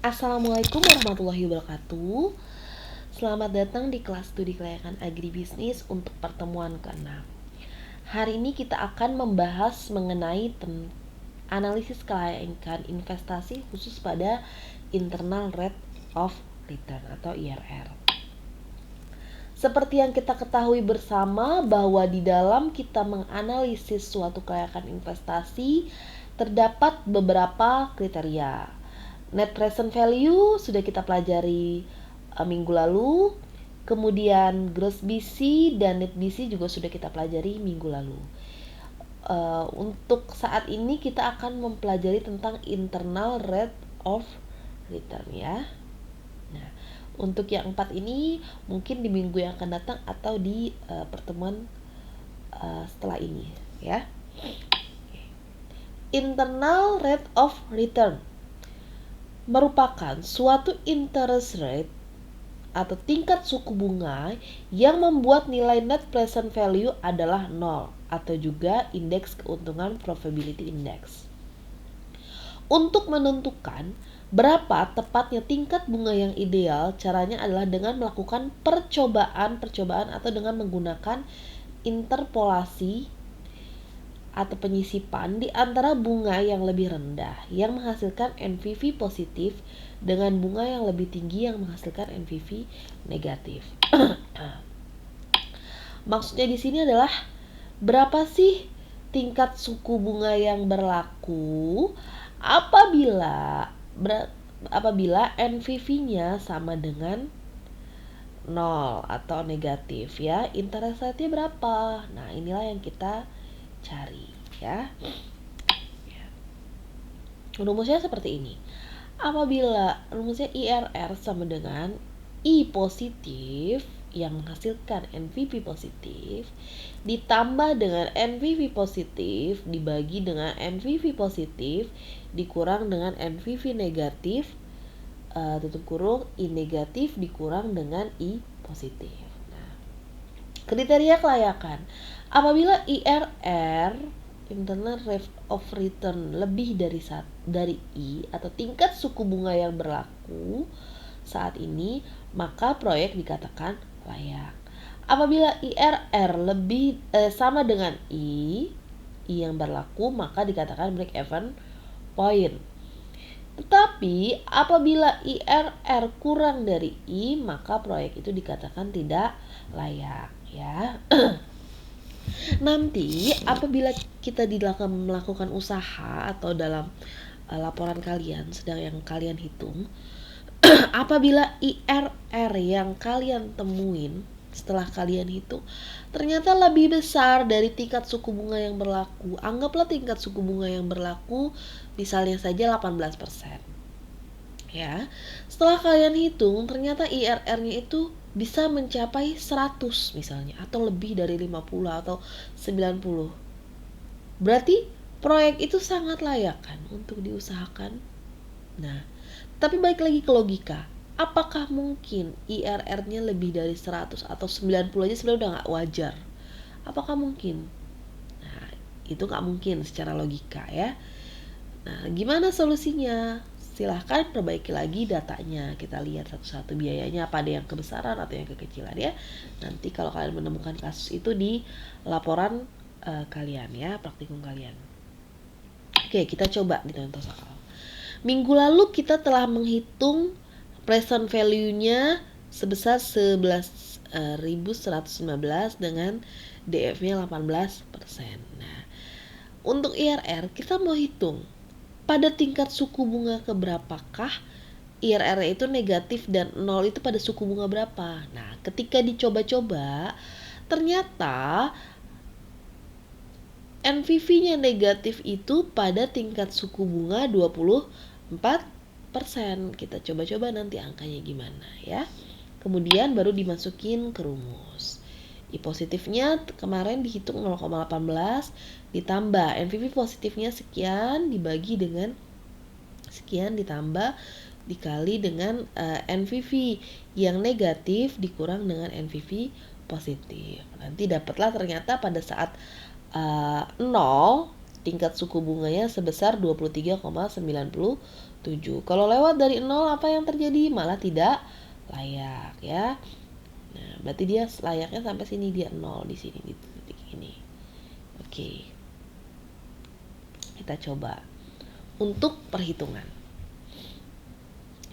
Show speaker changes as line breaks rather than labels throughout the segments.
Assalamualaikum warahmatullahi wabarakatuh. Selamat datang di kelas studi kelayakan agribisnis untuk pertemuan ke-6. Hari ini kita akan membahas mengenai analisis kelayakan investasi khusus pada internal rate of return atau IRR. Seperti yang kita ketahui bersama bahwa di dalam kita menganalisis suatu kelayakan investasi terdapat beberapa kriteria. Net present value sudah kita pelajari minggu lalu. Kemudian gross BC dan net BC juga sudah kita pelajari minggu lalu. Untuk saat ini kita akan mempelajari tentang internal rate of return ya. Nah, untuk yang 4 ini mungkin di minggu yang akan datang atau di pertemuan setelah ini ya. Internal rate of return merupakan suatu interest rate atau tingkat suku bunga yang membuat nilai net present value adalah 0 atau juga indeks keuntungan probability index. Untuk menentukan berapa tepatnya tingkat bunga yang ideal, caranya adalah dengan melakukan percobaan atau dengan menggunakan interpolasi atau penyisipan di antara bunga yang lebih rendah yang menghasilkan NPV positif dengan bunga yang lebih tinggi yang menghasilkan NPV negatif. Maksudnya di sini adalah berapa sih tingkat suku bunga yang berlaku apabila NPV-nya sama dengan 0 atau negatif ya. Interest rate-nya berapa? Nah, inilah yang kita cari ya. Rumusnya seperti ini. Apabila rumusnya IRR sama dengan I positif yang menghasilkan NPV positif ditambah dengan NPV positif dibagi dengan NPV positif dikurang dengan NPV negatif tutup kurung I negatif dikurang dengan I positif. Nah, kriteria kelayakan apabila IRR internal rate of return lebih dari I atau tingkat suku bunga yang berlaku saat ini, maka proyek dikatakan layak. Apabila IRR sama dengan I yang berlaku, maka dikatakan break even point. Tetapi apabila IRR kurang dari I, maka proyek itu dikatakan tidak layak ya. Nanti apabila kita melakukan usaha atau dalam laporan kalian sedang yang kalian hitung, apabila IRR yang kalian temuin setelah kalian hitung ternyata lebih besar dari tingkat suku bunga yang berlaku, anggaplah tingkat suku bunga yang berlaku misalnya saja 18%. Ya. Setelah kalian hitung ternyata IRR-nya itu bisa mencapai 100 misalnya atau lebih dari 50 atau 90. Berarti proyek itu sangat layak kan untuk diusahakan. Nah, tapi balik lagi ke logika. Apakah mungkin IRR-nya lebih dari 100 atau 90 aja sebenarnya udah gak wajar? Apakah mungkin? Nah, itu gak mungkin secara logika ya. Nah, gimana solusinya? Silahkan perbaiki lagi datanya. Kita lihat satu-satu biayanya apa ada yang kebesaran atau yang kekecilan ya. Nanti kalau kalian menemukan kasus itu di laporan kalian ya, praktikum kalian. Oke, kita coba di contoh soal. Minggu lalu kita telah menghitung present value-nya sebesar 11.115 dengan DF-nya 18%. Nah, untuk IRR kita mau hitung pada tingkat suku bunga keberapakah IRR itu negatif dan 0 itu pada suku bunga berapa. Nah, ketika dicoba-coba ternyata NPV-nya negatif itu pada tingkat suku bunga 24%. Kita coba-coba nanti angkanya gimana ya. Kemudian baru dimasukin ke rumus. I positifnya kemarin dihitung 0,18 ditambah NPV positifnya sekian dibagi dengan sekian ditambah dikali dengan NPV yang negatif dikurang dengan NPV positif. Nanti dapatlah ternyata pada saat 0 tingkat suku bunganya sebesar 23,97%. 7. Kalau lewat dari 0 apa yang terjadi? Malah tidak layak ya. Nah, berarti dia layaknya sampai sini, dia 0 di sini di titik ini. Oke. Kita coba untuk perhitungan.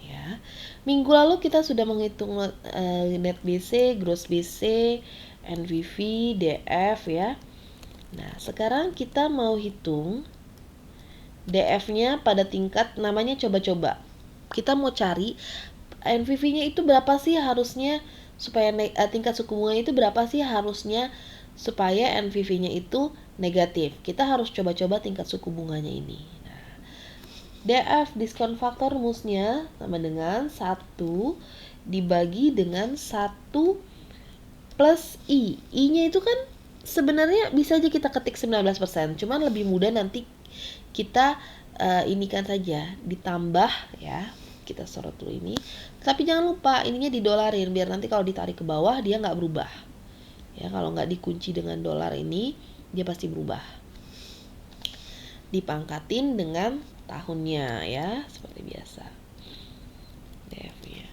Ya. Minggu lalu kita sudah menghitung net BC, gross BC, NVV, DF ya. Nah, sekarang kita mau hitung DF-nya pada tingkat namanya coba-coba. Kita mau cari NVV-nya itu berapa sih harusnya supaya tingkat suku bunga itu berapa sih harusnya supaya NVV-nya itu negatif. Kita harus coba-coba tingkat suku bunganya ini. Nah, DF diskon faktor rumusnya sama dengan 1 dibagi dengan 1 plus I. I-nya itu kan sebenarnya bisa aja kita ketik 19%, cuman lebih mudah nanti kita inikan saja, ditambah ya. Kita sorot dulu ini. Tapi jangan lupa ininya didolarin biar nanti kalau ditarik ke bawah dia nggak berubah. Ya, kalau nggak dikunci dengan dolar ini dia pasti berubah. Dipangkatin dengan tahunnya ya, seperti biasa. DF-nya.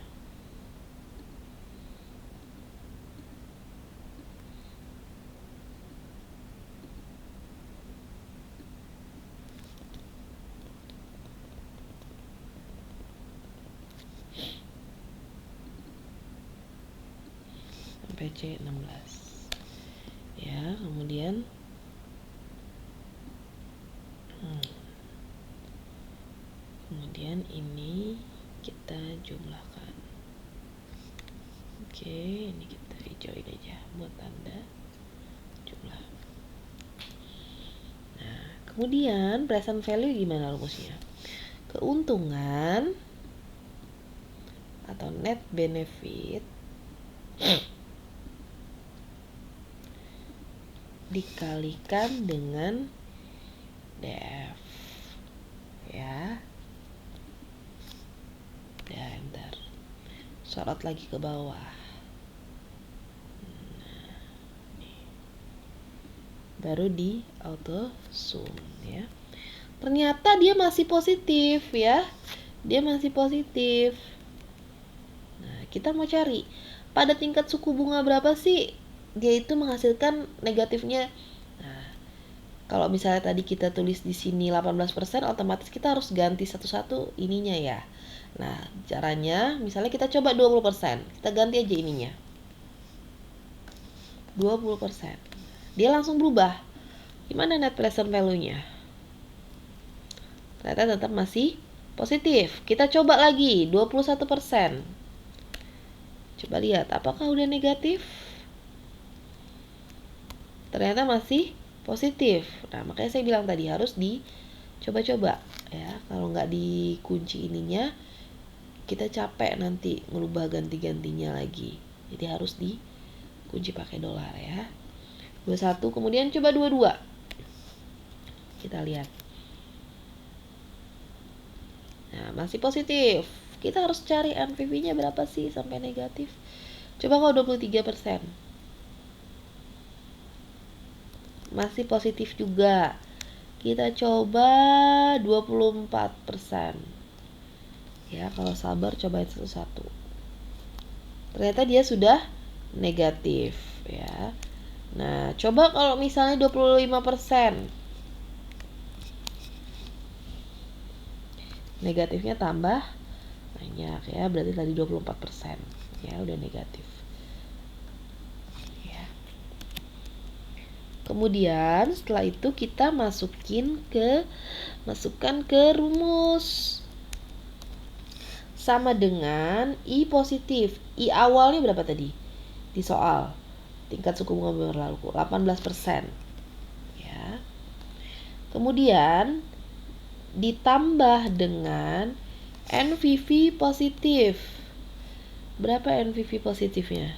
PC 16 ya, kemudian kemudian ini kita jumlahkan. Oke, ini kita hijauin aja buat tanda jumlah. Nah, kemudian present value gimana rumusnya? Keuntungan atau net benefit dikalikan dengan DF ya. Ya, bentar. Sorot lagi ke bawah. Nah, nih. Baru di auto zoom ya. Ternyata dia masih positif ya. Dia masih positif. Nah, kita mau cari pada tingkat suku bunga berapa sih dia itu menghasilkan negatifnya. Nah, kalau misalnya tadi kita tulis di sini 18%, otomatis kita harus ganti satu-satu ininya ya. Nah, caranya misalnya kita coba 20%. Kita ganti aja ininya. 20%. Dia langsung berubah. Gimana net present value-nya? Ternyata tetap masih positif. Kita coba lagi 21%. Coba lihat apakah udah negatif? Ternyata masih positif. Nah, makanya saya bilang tadi harus dicoba-coba ya. Kalau nggak dikunci ininya, kita capek nanti ngerubah ganti-gantinya lagi. Jadi harus dikunci pakai dolar ya. 21, kemudian coba 22. Kita lihat. Nah, masih positif. Kita harus cari NPV-nya berapa sih sampai negatif. Coba kalau 23%. Masih positif juga. Kita coba 24%. Ya, kalau sabar cobain satu-satu. Ternyata dia sudah negatif ya. Nah, coba kalau misalnya 25%. Negatifnya tambah banyak ya, berarti tadi 24%. Ya, udah negatif. Kemudian setelah itu kita masukkan ke rumus. Sama dengan I positif. I awalnya berapa tadi? Di soal. Tingkat suku bunga berlaku 18%. Ya. Kemudian ditambah dengan NVV positif. Berapa NVV positifnya?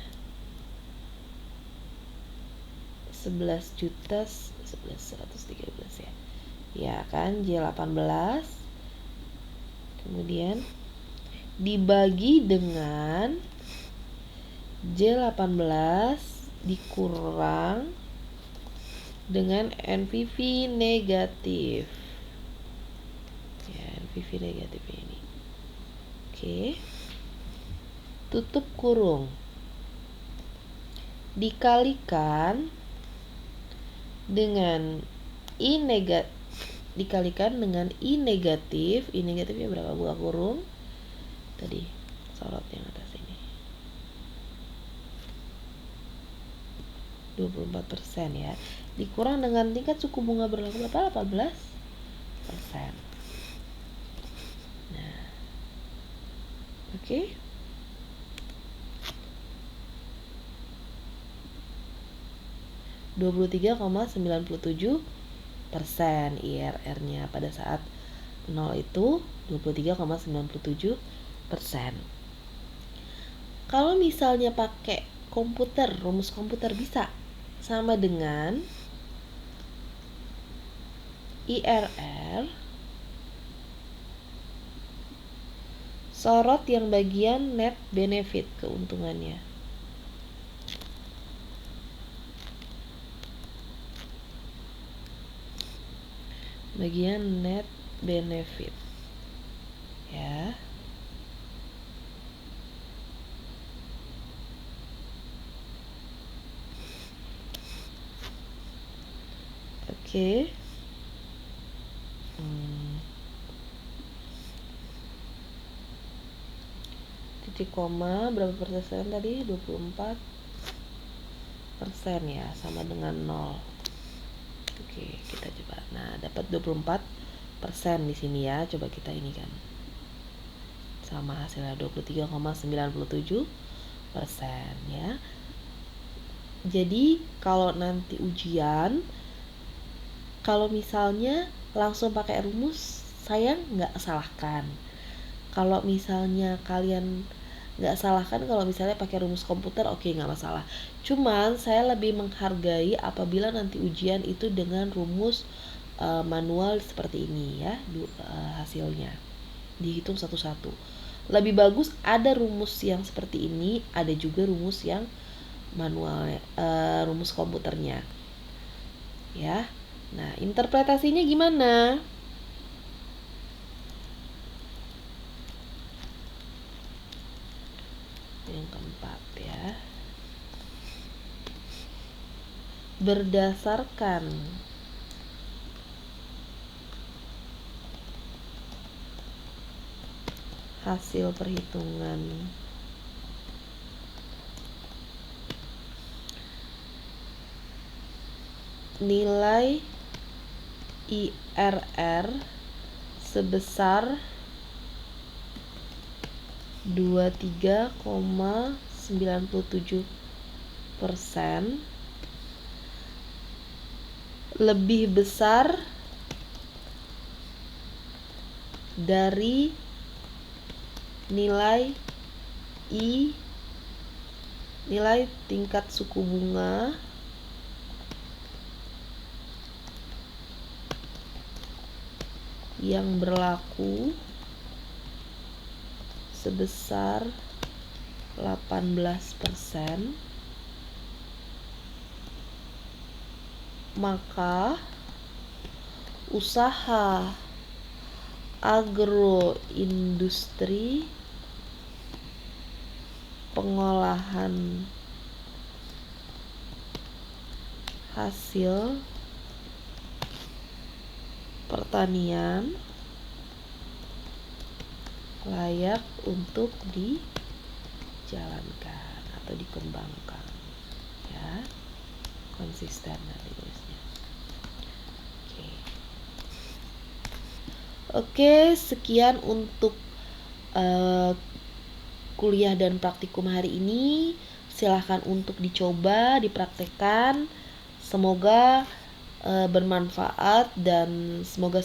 11.113 ya. Ya kan, J18. Kemudian dibagi dengan J18 dikurang dengan NVV negatif. Ya, NVV negatif ini. Oke. Tutup kurung. Dikalikan dengan I negatif. I negatifnya berapa? Buka kurung. Tadi sorot yang atas ini. 24% ya. Dikurang dengan tingkat suku bunga berlaku berapa? 18%. Nah. Oke. ,97% IRR-nya pada saat 0 itu 23,97%. Kalau misalnya pakai komputer, rumus komputer bisa sama dengan IRR sorot yang bagian net benefit, keuntungannya. Bagian net benefit ya. Oke. Titik koma berapa persen tadi? 24% ya, sama dengan 0. Oke, kita coba. Nah, dapat 24% di sini ya. Coba kita ini kan. Sama hasilnya 23,97% ya. Jadi, kalau nanti ujian, kalau misalnya langsung pakai rumus, saya nggak salahkan. Kalau misalnya kalian nggak salahkan kalau misalnya pakai rumus komputer, oke, nggak masalah. Cuman saya lebih menghargai apabila nanti ujian itu dengan rumus manual seperti ini ya, hasilnya dihitung satu-satu. Lebih bagus ada rumus yang seperti ini, ada juga rumus yang manual, rumus komputernya ya. Nah, interpretasinya gimana? Yang keempat ya. Berdasarkan hasil perhitungan nilai IRR sebesar 23,97% lebih besar dari nilai tingkat suku bunga yang berlaku sebesar 18%, maka usaha agroindustri pengolahan hasil pertanian layak untuk dijalankan atau dikembangkan ya. Konsisten nanti tulisnya. Oke, sekian untuk kuliah dan praktikum hari ini. Silahkan untuk dicoba, dipraktekkan. Semoga bermanfaat dan semoga